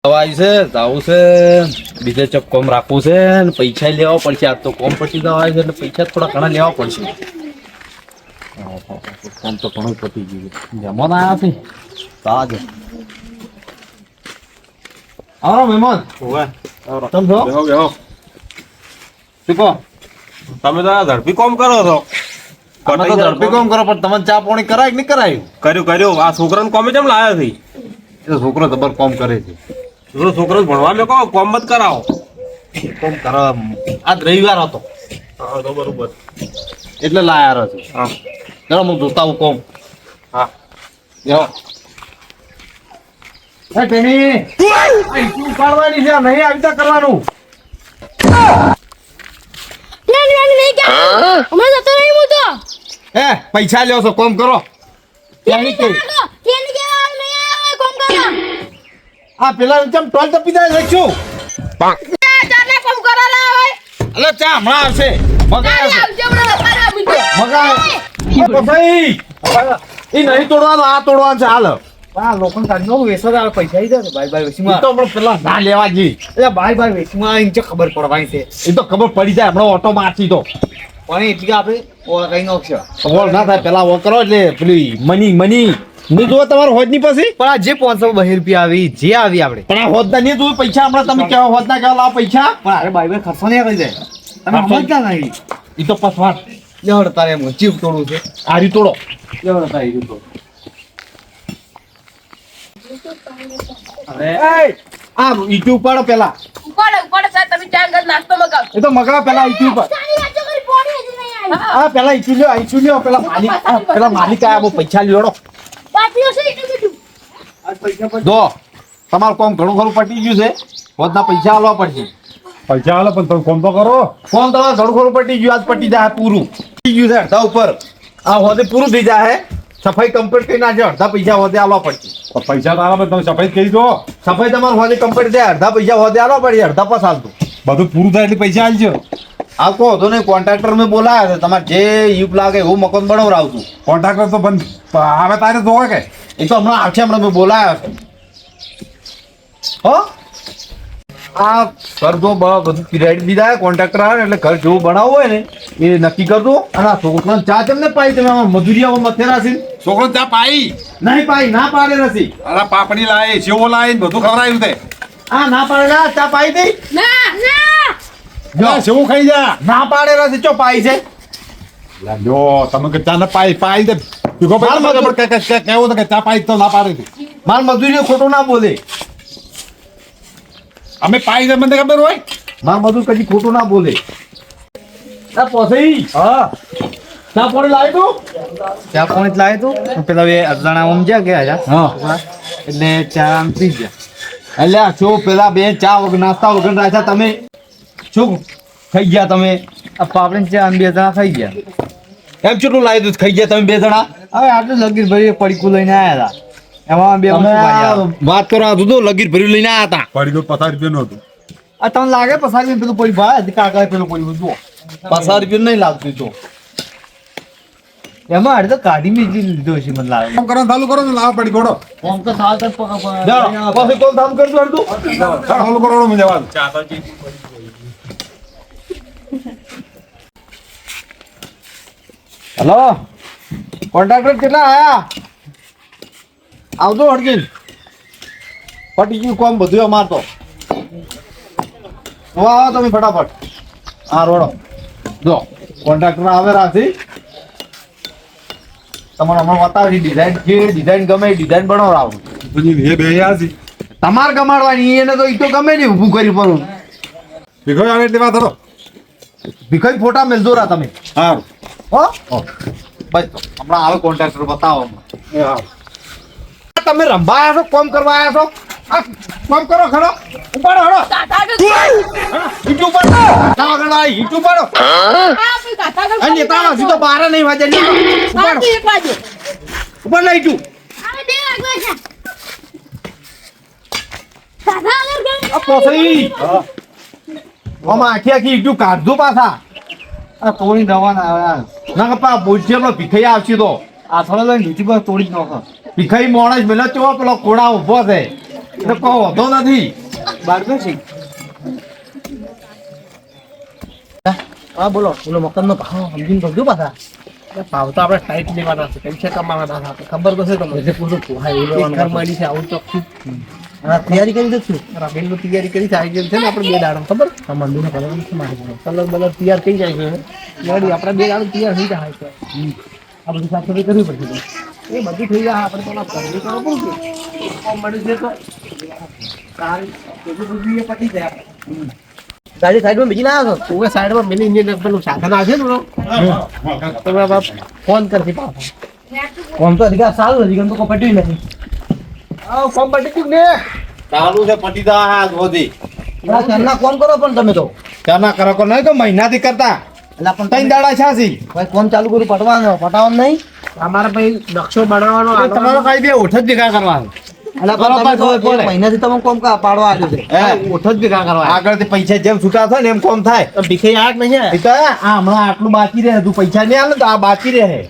દવાઈ છે જાવું છે બીજે ચોક કોમ રાખવું છે ને પૈસા લેવા પડશે આજ તો કોમ પતી દવાઈ છે એટલે પૈસા થોડા ઘણા લેવા પડશે કોમ તો ઘણું પતી ગયું મહેમાન આવ્યા છે તાજ આવો મહેમાન તમે છો શું કહો તમે તો ઝડપી કોમ કરો છો. તમે તો ઝડપી કોમ કરો પણ તમને ચા પાણી કરાય કે નહીં કરાયું કર્યું આ છોકરાને કોમે કેમ લાયા છે? એ છોકરો જબર કોમ કરે છે છોકરો ભણવા મેં કહો કોમ મત કરાવો. કોમ કરવા આજ રવિવાર હતો હા તો બરોબર. એટલે લાયા છે હા ચાલો હું જોતા હું કોમ હા યો એ ટેની ઈટું ઉપાડવાની છે નહીં આવી તા કરવાનું એ પૈસા લ્યો છો કોમ કરો ટેની કે આ પેલા ચમ ટોલ તપી જાય લખ્યું અલે ચા હમણાં આવશે મગા ભાઈ એ નહીં તોડવાનું આ તોડવાનું છે હાલ આ લોકોને કાઢનો વેસર આવે પૈસા આવી જાય ભાઈ ભાઈ વેચીમાં તો હમણાં પેલા ના લેવા જઈ એટલે ભાઈ ભાઈ વેચીમાં આવીને જે ખબર પડવાની છે એ તો ખબર પડી જાય હમણાં ઓટો મારતી તો પણ એટલી આપણે કઈ નો છે ઓળ ના થાય પેલા ઓ કરો એટલે પેલી મની નહીં જોવો તમારે હોજ ની પછી પણ આ જે 500 રૂપિયા આવી જે આવી આપણે પણ આ હોજ ના નહીં જોવું પૈસા હમણાં તમે કેવા હોજ ના કેવા લાવો પૈસા પણ અરે ભાઈ ભાઈ ખર્ચો નહીં કરી જાય તમે સમજતા નહીં એ તો પસવાટ લેવડ તારે એમ ચીપ તોડવું છે આરી તોડો લેવડ તારે એ તો અરે આ ઈટુ ઉપાડો પેલા એ તો મગા પેલા ઈટુ ઉપર આ પેલા ઈટુ લ્યો પેલા માલિક આયા બહુ પૈસા લેવડો જો તમારું કોમ ઘણું ખરું પટી ગયું છે હોજના પૈસા આલવા પડશે પૈસા હાલો પણ તમે કોમ તો કરો. કોમ તમારે ઘણું ખરું પટી ગયું આજ પટી જાય પૂરું પટી ગયું છે અડધા ઉપર આ હોદે પૂરું થઈ જાય સફાઈ કમ્પ્લીટ કરી નાખજો અડધા પૈસા હોદે આલવા પડશે પૈસા તો હાલો તમે સફાઈ કરી દો. સફાઈ તમારે હોદે કમ્પ્લીટ થાય અડધા પૈસા હોદે આલવા પડશે અડધા પાસ હાલતું બધું પૂરું થાય એટલે પૈસા આલજો. આ કહો તો નહીં કોન્ટ્રાક્ટર મેં બોલાયા છે તમારે જે યુગ લાગે એવું મકાન બનાવરાવતું કોન્ટ્રાક્ટર તો બંધ આવે તારે જોવે કે એ તો હમણાં આવશે હમણાં મેં બોલાયા છે હો આ ઘર જો બધું રેડી દીધા કોન્ટ્રાક્ટર આવે એટલે ઘર જેવું બનાવવું હોય ને એ નક્કી કરજો અને આ છોકરાને ચા કેમ ને પાઈ તમે મજૂરિયા મથેરા છે છોકરો ત્યાં પાઈ નહીં પાઈ ના પાડે નથી અરે પાપડી લાવે સેવો લાવે બધું ખવડાવ્યું તે આ ના પાડે ના ચા પાઈ દઈ સેવું ખાઈ જા. ના પાડે નથી ચો પાઈ છે જો તમે કે ચા ના પાઈ દે કેવો તો કે ચા પાઈ તો ના પાડે છે. માર મજૂરી ખોટું ના બોલે અમે પાઈ દે મને ખબર હોય. માર મજૂર કદી ખોટું ના બોલે આ પોસઈ હા ચા પાણી લાવી તું ચા પાણી લાવે તું પેલા બે અજાણા ઓમ જ્યાં ગયા હતા હા એટલે ચા આમ પી ગયા એટલે શું પેલા બે ચા વગર નાસ્તા વગર રાખ્યા તમે શું ખાઈ ગયા તમે આ પાપડી ચા આમ બે જણા ખાઈ ગયા એમ કેટલું લાવી દૂધ ખાઈ ગયા તમે બે જણા હવે આટલું લગીર ભરી પડીકું લઈને આવ્યા હતા એમાં બે તમે વસ્તુ આ વાગ્યા. વાત કરો આ દૂધ લગીર ભર્યું લઈને આવ્યા હતા પડી તો 50 રૂપિયાનું હતું. આ તમને લાગે પસારી પેલું પડી ભાઈ કાકા પેલું પડી જુઓ 50 રૂપિયા નહીં લાવતું તો એમાં અડધો કાઢી મીઠી લીધો છે મને લાગે કામ કરવાનું ચાલુ કરો ને લાવ પડી ઘોડો. આમ તો સાલ તક પછી કોણ કામ કરતું અડધું ચાલો કરો મને જવાનું. હેલો કોન્ટ્રાક્ટર કેટલા આયા આવજો હરજીન પટી ગયું કોમ બધું અમાર તો આવો તમે ફટાફટ હા રોડો જો કોન્ટ્રાક્ટર આવે રાથી તમારે હમણાં બતાવી ડિઝાઇન જે ડિઝાઇન ગમે એ ડિઝાઇન બનાવડાવું પછી એ બે યાર છે તમારે ગમાડવાની એને તો ઈ તો ગમે નહીં ઊભું કરી પડું ભીખો આવે એટલે વાત કરો. ભીખાઈ ફોટા મેલજો રા તમે હારું. હો બસ હમણાં આવે કોન્ટ્રાક્ટર બતાવો એ હારું. તમે રંભા આવ્યા છો કોમ કરવા આવ્યા છો આ કોમ કરો ખરો ઉપાડો હડો ઈટ ઉપાડો તાવા ગણવા ઈટ ઉપાડો અને તાવા હજી તો 12 નહીં વાગે ઉપાડો ઉપર લઈ ઈટ આ પોસરી આમાં આખી આખી ઈટ કાઢજો પાછા આ તોડી દવાના આવ્યા ના કપા બોલશે આપણો ભીખાઈ આવશે તો આ થોડો લઈને નીચે પર તોડી જ નાખો ભીખાઈ માણસ મેલો ચો પેલો કોડા ઉભો છે તો કહો વાંધો નથી. બારનો છે. હા બોલો બોલો મકાનનો ભાવ સમજીને કરજો પાછા. ભાવ તો આપણે ટાઈટ લેવાના છે, પૈસા કમાવાના છે આપણે. ખબર તો છે તમને. એટલે પૂરું પોહાય એવું એક લેવાનું ઘર પાછું. મળી છે આવું ચોખ્ખું. હા, તૈયારી કરી દઉં છું. રાફેલની તૈયારી કરી છે, આવી ગયેલ છે ને આપણે 2 દાડા ખબર. આ મંદિરનો કરવાનું છે મારે પૂરો. કલર બલર તૈયાર થઈ જાય છે રેડી. આપણે 2 દાડા તૈયાર થઈ જાય છે. આ બધું સાફ સફાઈ કરવી પડશે. એ બધું થઈ જાય. આપણે તો કરવું તો બહુ છે. કોમ મળી છે તો કાલ બધું એ પતી જાય. ગાડી સાઈડમાં બીજી ના આવશો. તું એ સાઈડમાં મિલી ઇન્જિન પેલું સાધન આવશે ને તમે બાપ ફોન કરતી પાછો. કોમ તો અધિકાર સારું અધિકાર તો કોઈ પટ્યું નથી. ફોન પટી ગયું ને. ચાલુ છે પટીદાર હાથ સુધી. આ ઘરના કોમ કરો પણ તમે તો. ચાના કરો કો નહીં કે મહિનાથી કરતા એટલે પણ 3 દાડા છાસી. ભાઈ કોમ ચાલુ કર્યું પટાવવાનું નહીં. અમારે ભાઈ નકશો બનાવવાનો તમારો કઈ બે ઓઠ જ ભેગા કરવાનું. એટલે પણ તમે તો એક મહિનાથી તમે કોમ પાડવા આવ્યું છે. ઓઠ જ ભેગા કરવા આગળથી પૈસા જેમ છૂટા થાય ને એમ કોમ થાય. ભીખે યાદ નહીં એ તો આ હમણાં આટલું બાકી રહે, તું પૈસા નહીં આવે ને તો આ બાકી રહે.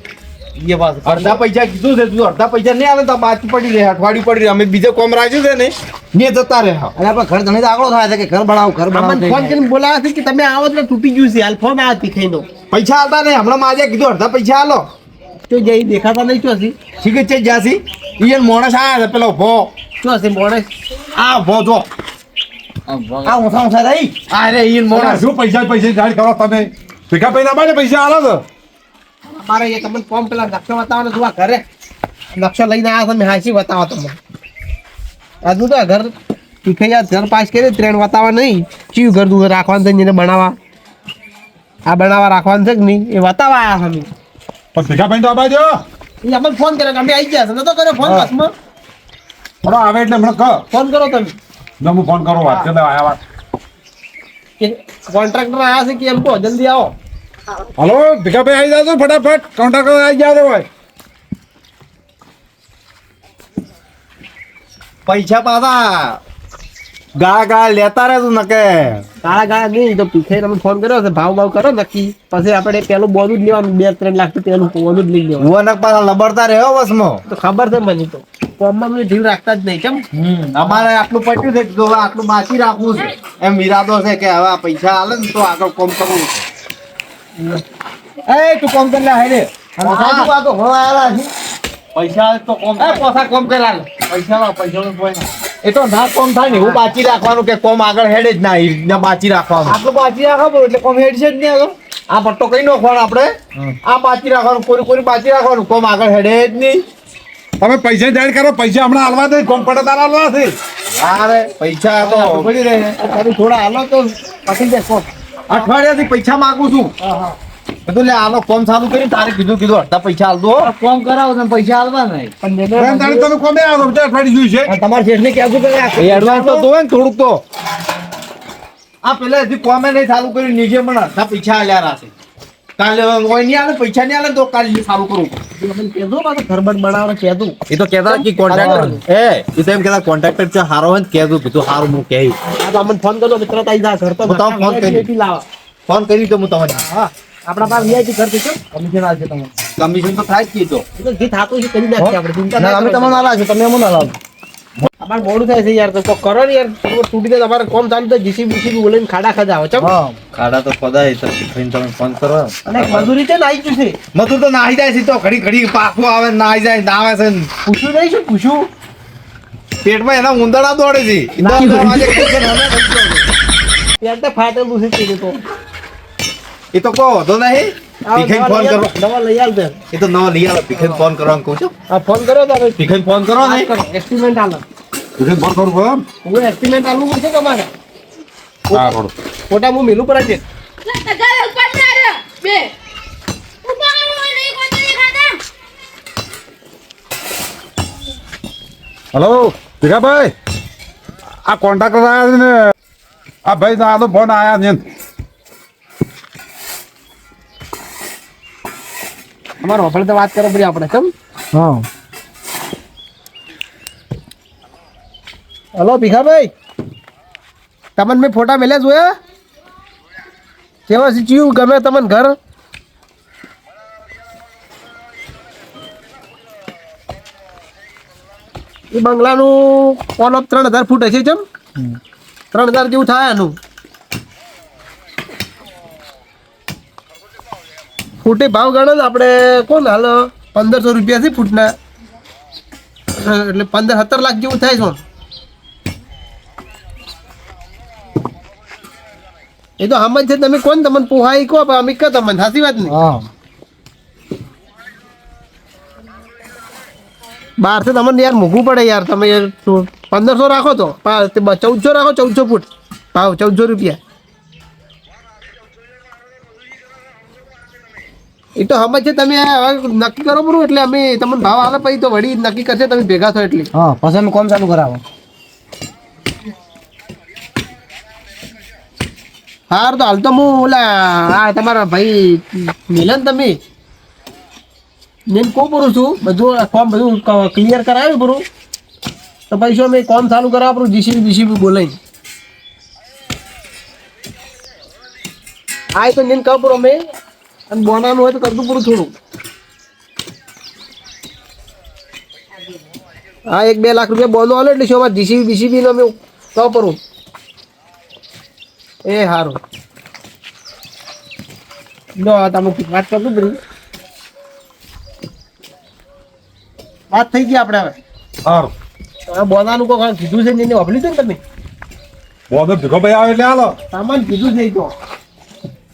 એ વાત અડધા પૈસા કીધું છે, તું અડધા પૈસા નહીં આવે તો આ બાકી પડી રહે, અઠવાડિયું પડી રહે. અમે બીજે કોમ રાખ્યું છે ને ને જતા રહે. એટલે આપણે ઘર ઘણી આગળ થાય છે કે ઘર બનાવો ઘર અમને ફોન બનાવો. કરીને બોલાવ્યા છે કે તમે આવો એટલે તૂટી ગયું છે. હાલ ફોન આવ્યો ભીખાઈનો. પૈસા આવતા નહીં, હમણાં માજે કીધું અડધા પૈસા આલો. તો જઈ દેખાતા નહીં ચોસી. ઠીક છે જ્યાંથી ઈયન માણસ આયા છે પેલો ભો ચોસી માણસ. આ ભો જો આ ઊંસા રહી. આ રે ઈયન માણસ. શું પૈસા જાહેર કરો તમે? ભેગા પૈસા માટે પૈસા આલો છો? અમારે એ તમને ફોન પેલા નકશો બતાવવાનો જોવા ઘરે નકશો લઈને આવ્યા તમે હાસી બતાવો તમને. આજુ તો ઘર ભીખાઈ ઘર પાસ કરી ટ્રેન બતાવવા નહીં. ચીયું ઘર દુઘર રાખવાનું છે એને બનાવવા. આ બનાવવા રાખવાનું છે કે નહીં એ બતાવવા આવ્યા તમે. પણ ભેગા પૈસા તો આવા દો. એ અમને ફોન કર્યો કે અમે આવી ગયા છે. નતો કર્યો ફોન બસમાં. થોડો આવે એટલે હમણાં કહો. ફોન કરો તમે. જો હું ફોન કરું વાત કરી આયા વાત. કોન્ટ્રાક્ટર આવ્યા છે કે એમ કહો જલ્દી આવો. હલો ભેગા ભાઈ આવી જાજો ફટાફટ. કોન્ટ્રાક્ટર આવી જાજો ભાઈ. પૈસા પાછા ગા લેતા રહે તું નકે. ગાળા ગાળા નહીં તો પીખાઈ તમે ફોન કર્યો છે ભાવ કરો નક્કી. પછી આપણે પેલું બોનું જ લેવાનું 2-3 લાખ તો પેલું બોનું જ લઈ લેવાનું. ભુવનક પાછા લબડતા રહ્યો બસમાં. તો ખબર છે મને તો કોમમાં મને ઢીલ રાખતા જ નહીં. કેમ અમારે આટલું પટ્યું છે તો હવે આટલું બાકી રાખવું છે એમ ઈરાદો છે કે હવે આ પૈસા આલે ને તો આગળ કોમ કરવું છે. એ તું કોમ કરી લે હેડે. આ તો ઘણો આયેલા છે. પૈસા આવે તો કોમ એ પોસા કોમ કરેલા પૈસાનું કોઈ ના. એ તો ના કોમ થાય ને એવું બાકી રાખવાનું કે કોમ આગળ હેડે જ ના એ રીતના બાકી રાખવાનું. આટલું બાજી રાખો એટલે કોમ હેડ છે જ નહીં આગળ. આ પટ્ટો કઈ નાખવાનો આપણે આ બાકી રાખવાનું કોઈ બાકી રાખવાનું કોમ આગળ હેડે જ નહીં. તમે પૈસા જાહેર કરો. પૈસા હમણાં હાલવા દે. કોમ પડે તારા હાલવા છે. અરે પૈસા તો પડી રહે. તમે થોડા હાલો તો પતી જાય કોમ. અઠવાડિયાથી પૈસા માંગુ છું. કીધું લે આનો કોમ ચાલુ કરી તારે કીધું અડધા પૈસા હાલ દો. કોમ કરાવો તમે પૈસા આલવા નહીં. બેન તારે તમે કોમે આવો છો? અઠવાડિયું જોઈ છે. તમારે શેઠને કહેવું કે એ એડવાન્સ તો દો ને થોડુંક તો. આ પેલા હજી કોમે નહીં ચાલુ કર્યું નીચે પણ અડધા પૈસા આલ્યા રાખે. કાલે કોઈ નહીં આવે પૈસા નહીં આવે તો કાલે ચાલુ કરું. કહેજો પાછું ઘર બન બનાવવાનું કહેતું. એ તો કહેતા કે કોન્ટ્રાક્ટર એ તો એમ કહેતા કોન્ટ્રાક્ટર છે હારો હોય ને કહેતું કીધું હારું હું કહી. આ તો અમને ફોન કરજો મિત્ર તાઈ જા ઘર તો હું તમને ફોન કરી. VIP લાવો. ફોન કરી તો હું તમને. હા આપણા પાસે VIP ઘર છે કમિશન આવશે તમને. કમિશન તો થાય જ કીધો. એ તો જે થાતું છે કરી નાખીએ આપણે ચિંતા ના, ના અમે કરો. તમને આલા છે તમે અમને આલાવો. અમારે મોડું થાય છે યાર તો કરો ને યાર તૂટી જાય તમારે કોમ ચાલુ થાય જીસીબી બોલીને ખાડા ખાધા આવે ચમ. હા. ખાડા તો ખોદાય તો તમે ફોન કરો. અને એક મજૂરી છે ને આવી ગયું છે. મધુર તો નાહી જાય છે તો ઘડી ઘડી પાછું આવે ને નાહી જાય ને આવે છે ને. પૂછ્યું નહીં શું પૂછ્યું. પેટમાં એના ઉંદરડા દોડે છે. ના, દસ વાગે ખાઈ છે ને હવે ખાઈ ગયો છે. યાર તો ફાટેલું છે તે તો. એ તો કહો તો નહીં ભીખાઈને ફોન કરો. દવા લઈ આલ દે. એ તો નવો લઈ આવે ભીખાઈને ફોન કરવાનું કહું છું. હા ફોન કર્યો તો આપણે ભીખાઈને ફોન કરો ને એસ્ટિમેટ આલો. ભેગા ફોન કરું એમ? હું એસ્ટિમેટ આલવું પડશે તમારે. હા થોડું. ફોટા હું મેલું પડે છે. હલો ભીખાભાઈ આ કોન્ટ્રાક્ટર આવ્યા છે ને આ ભાઈ આ તો ફોન આવ્યા છે. અમારે હોફળ તો વાત કરો પડી આપણે કેમ. હા. હલો ભીખાભાઈ તમને મેં ફોટા મેલ્યા જોયા કેવા ચીયું ગમે તમને ઘર. એ બંગલાનું ઓન ઓફ 3000 ફૂટ હશે ચમ 3000 જેવું થાય આનું ફૂટે ભાવ ગણો ને આપણે કોણ હાલ 1500 રૂપિયા છે ફૂટના એટલે 15-17 લાખ જેવું થાય છે એ તો આમ જ છે તમે કોણ તમને પોહાય કહો પણ અમે કહો તમને સાચી વાત નહીં હા બહાર થી તમને યાર મૂકવું પડે યાર તમે યાર 1500 રાખો તો 1400 રાખો 1400 ફૂટ ભાવ 1400 રૂપિયા એ તો સમજ છે તમે હવે નક્કી કરો બરું એટલે અમે તમને ભાવ આવે પછી તો વળી નક્કી કરશે તમે ભેગા થો એટલે હા પછી અમે કોમ ચાલુ કરાવો હાર તો હાલ તો હું ઓલા આ તમારા ભાઈ મિલન તમે મેં કહું પૂરું છું બધું કોમ બધું ક્લિયર કરાવ્યું પૂરું તો પછી શું અમે કોમ ચાલુ કરાવવા પૂરું જીસીબી બોલાવીને આ તો મેં કહું પૂરું અમે અને બોનાનું હોય તો કરતું પૂરું થોડું હા 1-2 લાખ રૂપિયા બોનો આલો એટલે શું અમારે જીસીબી નો અમે કહું પૂરું એ સારું લો તમે વાત કરતું બધું વાત થઈ ગઈ આપણે હવે સારું હવે બોનાનું કોઈ કીધું છે ને એને વાપર્યું છે ને તમે બોનો ભીખો ભાઈ આવે એટલે હાલો સામાન કીધું છે એ તો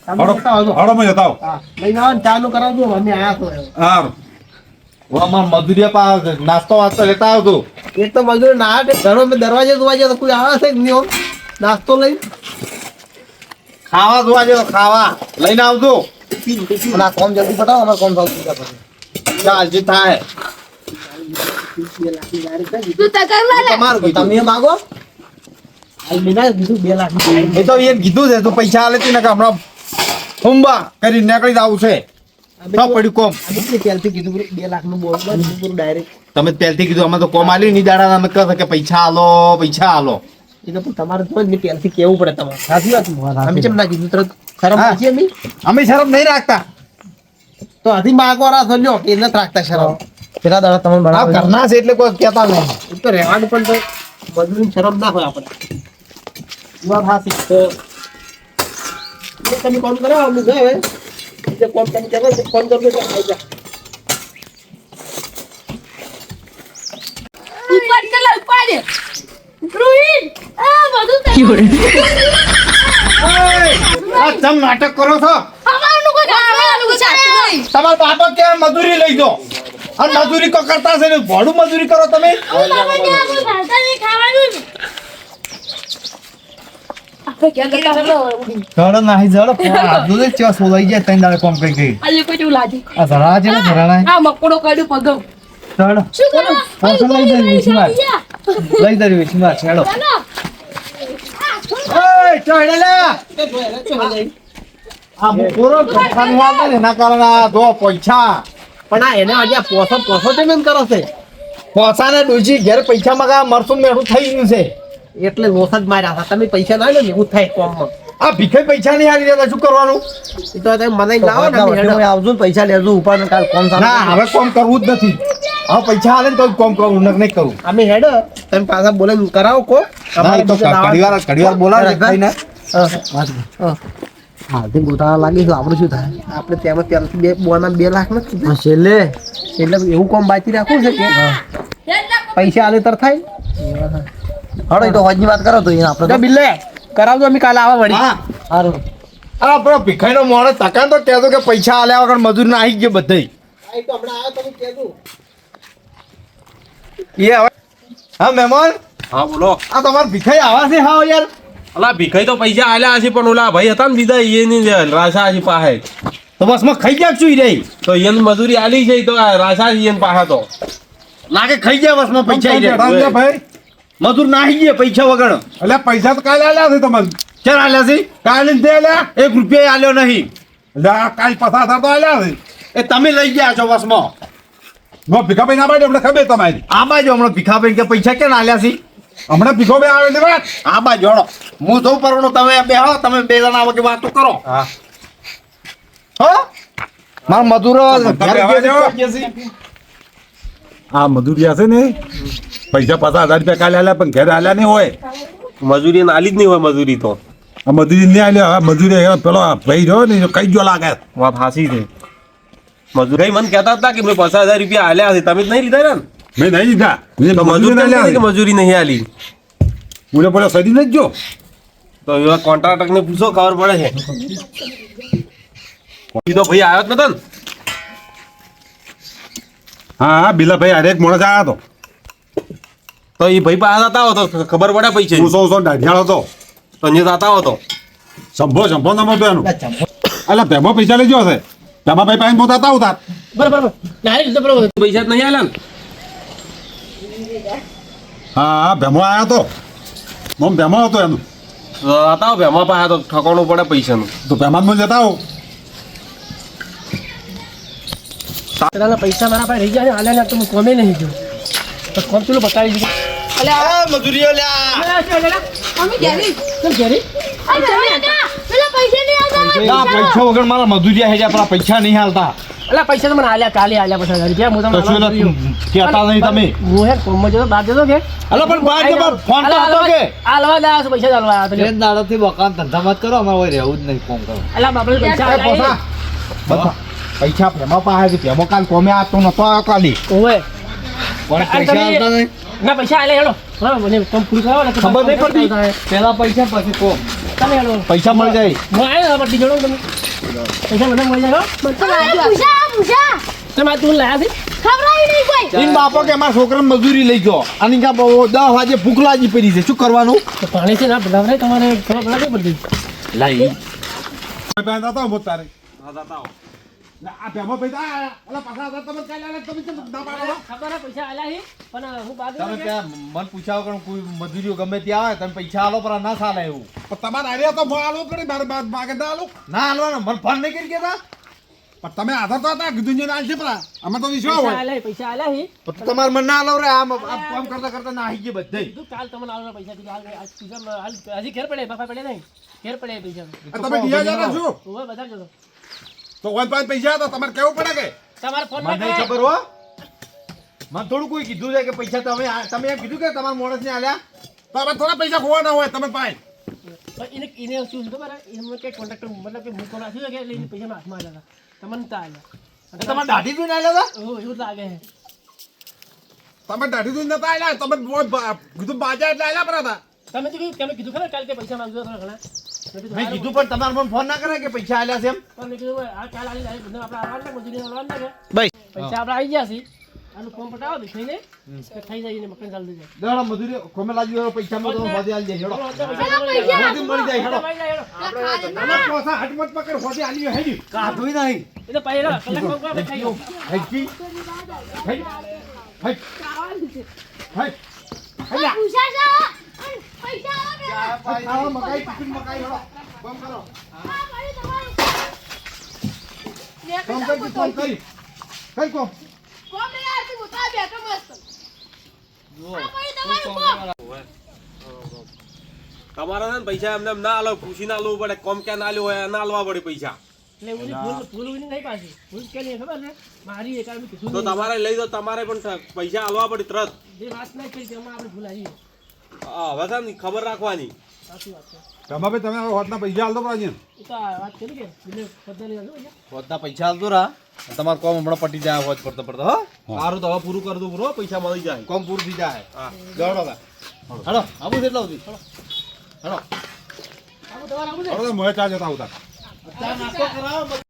તમે જતા આવજો. હડો મેં જતા આવો. હા લઈને આવો ને ચાનું કરાવજો અમે આયા તો સારું મજૂરી નાસ્તો વાસ્તો લેતા આવતો એક તો મજૂર ના ઘણો દરવાજે જોવા જાય તો કોઈ આવે છે જ નહીં હો. નાસ્તો લઈ ખાવા જોવા જેવો ખાવા લઈને આવજો અને આ કોમ જલ્દી પટાવો અમારે કોમ ચાલુ થઈ જાય પછી ચાલ જે થાય તમારું કીધું. તમે માગો હાલ મેં ના કીધું 2 લાખ એ તો એને કીધું છે તું પૈસા આલે તી ને કે હમણાં હુંબા કરી નીકળી જવું છે તો પડ્યું કોમ અમે પહેલથી કીધું 2 લાખનું બોલ પૂરું ડાયરેક્ટ તમે પહેલથી કીધું અમે તો કોમ આલી ની દાડા અમે કહે કે પૈસા આલો એ તો પણ તમારે તો ને પહેલથી કેવું પડે તમારે સાચી વાત અમે કેમ ના કીધું તરત શરમ હા. નથી અમે અમે શરમ નહીં રાખતા તો હજી માગવા રાખ લ્યો કે નથી રાખતા શરમ કેટલા દાડા તમે આ બનાવો ઘરના છે એટલે કોઈ કહેતા નહીં એ તો રહેવાનું પણ તો મજૂરી શરમ ના હોય આપણે વાત હાસી તો તમે કોમ કરો અમે જો હવે જે કોમ તમે કરો તે ફોન કરજો કે આવી જા ઉપર ચલા ઉપર રોહિત આ બધું આ તમ નાટક કરો છો અમારું કોઈ ખાવાનું કોઈ ચાલતું નહીં તમારા બાપા કે મજૂરી લઈ દો અને મજૂરી કો કરતા છે ને ભોળું મજૂરી કરો તમે હવે બાબા કે આપણે ભાતા નહીં ખાવાનું આપણે ક્યાં ગયા ચલો જડ નાહી જડ આદુ ને ચા સોલાઈ જાય તઈ દાડે કોમ કરી ગઈ આજે કોઈ જેવું લાગે આ ધરા છે ને ધરાણા આ મકોડો કાઢ્યું પગમ જડ શું કરો પાછળ લઈ જાય વિશમાં લઈ જાય વિશમાં છેડો ચાલો ઓય ચોડે લે આ મુકોરો ખાવાનું આવે ને એના કારણે આ દો પૈસા પણ આ એને આજે પોસો પેમેન્ટ કરો છે પોસાને ડોજી ઘેર પૈસા મગા મરસું મેઠું થઈ ગયું છે એટલે લોસ જ માર્યા હતા તમે પૈસા ના લો ને એવું થાય કોમમાં આ ભીખે પૈસા નહીં આવી રહ્યા શું કરવાનું એ તો તમે મને લાવો ને અમે હેડો. આવજો ને પૈસા લેજો ઉપર ને કાલ કોમ ના હવે કોમ કરવું જ નથી હવે પૈસા આલે ને તો જ કોમ કરવું નક નહીં કરવું અમે હેડો તમે પાછા બોલે કરાવો કો ના, એ તો ઘડીવાર બોલાવે ખાઈને હાલથી ગોટાળા લાગી તો આપણે શું થાય આપણે તેમાં ત્યારથી 2 લાખ નથી આ છેલ્લે એટલે એવું કોમ બાકી રાખવું છે કે પૈસા આલે તર થાય હડો એ તો હોજની વાત કરો તો એને આપણે તો બિલ્લે કરાવજો અમે કાલે આવા વળી હા સારું આ આપણો ભીખાઈનો મોણસ તકાન તો કહેતો કે પૈસા આલ્યા વગર મજૂર ના આવી ગયો બધે આ તો હમણાં આવો તમે કહેજો એ હવે હા મહેમાન હા બોલો આ તમારે ભીખાઈ આવા છે હા યાર અલા ભીખાઈ તો પૈસા આલ્યા હશે પણ ઓલા ભાઈ હતા ને બીજા એની રાશા હશે પાસે તો બસ માં ખાઈ ગયા છું રહી તો એને મજૂરી આલી છે તો આ રાશા છે એને પાસે તો લાગે ખાઈ ગયા બસ માં પૈસા ઈ રહ્યા. બેઠા છે ભાઈ મજૂર ના આવી ગયા પૈસા વગર એટલે પૈસા તો કાલે આલ્યા છે તમારે ચાલ આલ્યા છે કાલે જ દે આલ્યા ₹1 આલ્યો નહીં એટલે આ કાલ પસાર થતા તો આલ્યા છે એ તમે લઈ ગયા છો બસમાં નો ભીખાભાઈ ના પાડે હમણાં ખબર તમારી આ બાજુ હમણાં ભીખાભાઈ કે પૈસા ક્યાં આલ્યા છે હમણાં ભીખોભાઈ આવે એટલે વાત આ બાજુ હળો હું જઉં પરવણો તમે બેહો તમે બે જણા આવો કે વાતો કરો હા હો મારા મજૂરો તમે ઘેર બેહવા બેસીને જાઓ. કરીએ છીએ. આ મજૂરિયા છે ને પૈસા 50,000 રૂપિયા કાલે આલ્યા પણ ઘેર આલ્યા નહીં હોય મજૂરી એને આલી જ નહીં હોય મજૂરી તો આ મજૂરી નહીં આલ્યા હવે મજૂરી હવે પેલો ભાઈ રહ્યો ને એ કઈ જો લાગે વાત હાસી છે મજૂરી મને કહેતા હતા કે મેં 50,000 રૂપિયા આલ્યા છે તમે જ નહીં લીધા ને મેં નહીં લીધા તો મજૂરી નહીં આલી કે મજૂરી નહીં આલી મને પેલો સદી નથી જો તો એવા કોન્ટ્રાક્ટર ને પૂછો ખબર પડે છે એ તો ભાઈ આવ્યો જ નતો ને હા હા બિલાભાઈ હરેક માણસ આવ્યા હતો તો એ ભાઈ પાસે જતા હો તો ખબર પડે પૈસા હું સો દાઢિયાળો હતો તો અહીંયા જતા હો તો સંભો નામ હતું એનું એટલે ભેમો પૈસા લઈ ગયો હશે ભેમાભાઈ પાસે પોતા આવતા બરાબર ડાયરેક્ટ લીધો બરાબર પૈસા જ નહીં આલ્યા ને હા હા ભેમો આવ્યો હતો મમ ભેમો હતો એનું તો જતા હો ભેમા પાસે તો ઠકાણું પડે પૈસાનું તો ભેમાનમાં જતા આવો પેલાના પૈસા મારા પાસે રહી ગયા ને આલ્યા ને તો હું કોમે નહીં ગયો તો કોમ પેલું બતાવી દીધું મજૂરીઓ લ્યા અમે ઘેરી ચલ ઘેરી આ જમીન કાકા પેલા પૈસા નહીં આવતા ના પૈસા વગર મારા મજૂરિયા હે પેલા પૈસા નહીં હાલતા એટલે પૈસા તો મને આલ્યા કાલે આલ્યા 50,000 રૂપિયા હું તમને કશું આલવાનું કહેતા નહીં તમે હું હે કોમમાં જતો બહાર જતો કે અલા પણ બહાર જતો ફોન તો હતો કે આલવા દા પૈસા આલવા આવ્યો ટ્રેન દાડોથી મકાન ધંધા મત કરો અમારે હોય રહેવું જ નહીં કોમ કરો અલા બાપરે પૈસા એ આલ્યા પોસા પૈસા પ્રેમા પાસે કે પ્રેમો કાલ કોમે આતો નતો આ કાલી ઓવે પણ આ પૈસા તમે- આવતા નહીં ના પૈસા આલે હેડો હા મને કોમ પૂરું કરાવો ને ખબર નહીં પડતી. પેલા પૈસા પછી કોમ તમે હેડો પૈસા મળી જાય હું આવ્યો પટ્ટી જોડો તમે પૈસા બધા મળી જાય પૂછા તમે આ તું લાયા છે ખબરાઈ નહીં કોઈ ઈન બાપો કે મારા છોકરાને મજૂરી લઈ ગયો અને કા 10 વાગે ભૂખ લાગી પડી છે શું કરવાનું તો પાણી છે ને બધા તમારે ખબર પડે કે પડતી લઈ પાસે જતા આવો તારે આ ભેમો પૈસા અલા 50,000 તમે કાલે આલ્યા તમે કેમ ના પાડો ખબર હે પૈસા આલ્યા છે પણ હું બાદ તમે ત્યાં મન પૂછ્યા વગર કોઈ મજૂરીઓ ગમે ત્યાં આવે તમે પૈસા આલો પર ના ચાલે એવું પણ તમારે આર્યા તો ફોન આલો કરી મારે માગે ના આલો ના હાલવાનો મન ફોન નહીં કરી કેતા પણ તમે આધાર તો હતા કીધું છે આલશે પરા આમાં તો વિશ્વાસ હોય પૈસા આલ્યા છે તમારે મન ના આલો રે આમ કામ કરતા કરતા ના આવી ગઈ બધે કીધું કાલ તમને આલો પૈસા કીધું હાલ પૂજા હાલ હજી ઘેર પડે બાપા પડે નહીં ઘેર પડે પૈસા આ તમે દિયા જાના છો ઓવે બધા જતો તો કોઈ પાસે પૈસા હતા તમારે કેવું પડે કે તમારા ફોન મને નહીં ખબર હો મને થોડું કોઈ કીધું છે કે પૈસા તમે એમ કીધું કે તમારા માણસ ને આલ્યા તો આમાં થોડા પૈસા ખોવાના હોય તમે પાસે એને શું ખબર એને કે કોન્ટ્રાક્ટર મતલબ કે હું કોણ આપ્યું કે એટલે એને પૈસા હાથમાં આલ્યા હતા તમને તા આલ્યા તમારે દાઢી જોઈને આલ્યા હતા એવું એવું લાગે છે તમે દાઢી દૂધ નતા આલ્યા તમે કીધું બાજા એટલે આલ્યા પરા હતા તમે તો તમે કીધું ખરા કાલે કે પૈસા માંગજો તમે ઘણા મેં કીધું પણ તમારે મને ફોન ના કરે કે પૈસા આલ્યા છે એમ પણ મેં કીધું આ કાલ આલી જાય બધા આપણે આવવાના મજૂરી આવવાના કે ભાઈ પૈસા આપણે આવી ગયા છે આનું ફોર્મ પટાવો દેખાઈને થઈ જાય ને મકાન ચાલુ થઈ જાય દોડો મજૂરી કોમે લાગી હોય પૈસા માં તો હોદી આલી જાય હેડો પૈસા મળી જાય હેડો મળી જાય હેડો. તમારે પોસા હટમટ પકડ હોદી આલી હેડી કાઢું નહીં એ તો પહેલા કલાક કામ કરે આપણે ખાઈ લઉં. હેડી હેડ હેડ હેડ પૂછા છે પૈસા આવે આવો મકાઈ ટિફિન મકાઈ હેડો કામ કરો કામ કરી કામ કરી કઈ કોમ કોમ નહીં આવતી હું તો બેઠો મસ્ત આ પડી તમારું કોમ તમારે છે ને પૈસા એમને એમ ના આલો પૂછીને આલવું પડે કોમ ક્યાં ના આલ્યું હોય ના આલવા પડે પૈસા એટલે ઓલી ભૂલ ઓલી નહીં પાછી ભૂલ કે નહીં ખબર ને મારી એક આવી કીધું તો તમારે લઈ દો તમારે પણ પૈસા આલવા પડે તરત જે વાત નહીં કરી તેમાં આપણે ભૂલ આવી હવે છે ને ખબર રાખવાની સાચી વાત છે રમાભાઈ તમે હવે હોતના પૈસા આલતો પરા છે એ તો આ વાત કરી કે એટલે બધાને આલો ને. હોદના પૈસા આલતો રા તમારે કોમ હમણાં પટી જાય હોદ પડતો પડતો હો સારું તો હવે પૂરું કરી દઉં બરો પૈસા મળી જાય કોમ પૂરું થઈ જાય હા દોડો લા હેડો આવું છે એટલા સુધી હેડો આવું તમારે આવું છે હવે મોય ચા જતા આવતા ચા નાસ્તો કરાવો